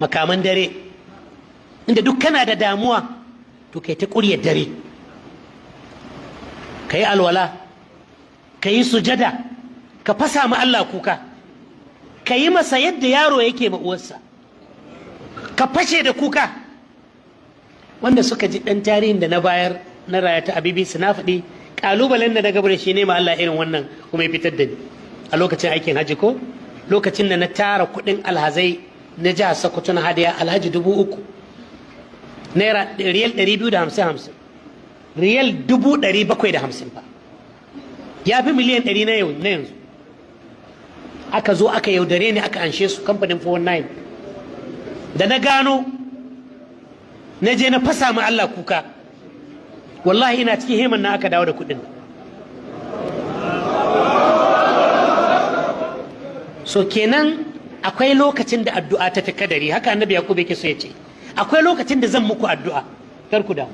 makaman dare, inda duk kana da damuwa to kai ta ƙuryar dare, ka yi alwala, ka yi sujada, ka fasa ma Allah kuka, ka yi masa yadda yaro yake ma uwarsa, ka fashe da kuka. Wanda suka ji ɗan tarihin da na bayar na raya ta Abibi su na faɗi ƙalubalen da na gabar shi ne ma Allah irin wannan kuma ya fitar da ni a lokacin aikin hajji, ko lokacin da na tara kuɗin alhazai na jihar Sokoto na hadiya alhaji 3,000 naira riyal 250 riyal 750 ba, ya fi miliyan 100 na yanzu. Aka zo aka yaudare ni aka anshe su kamfanin 419 da na gano na je na fasa ma Allah kuka, wallahi ina cikin heman na aka dawo da kuɗin. So kenan akwai lokacin da addu'a ta fi kadari, haka annabi Yakub yake so ya ce akwai lokacin da zan muku addu'a kar ku damu.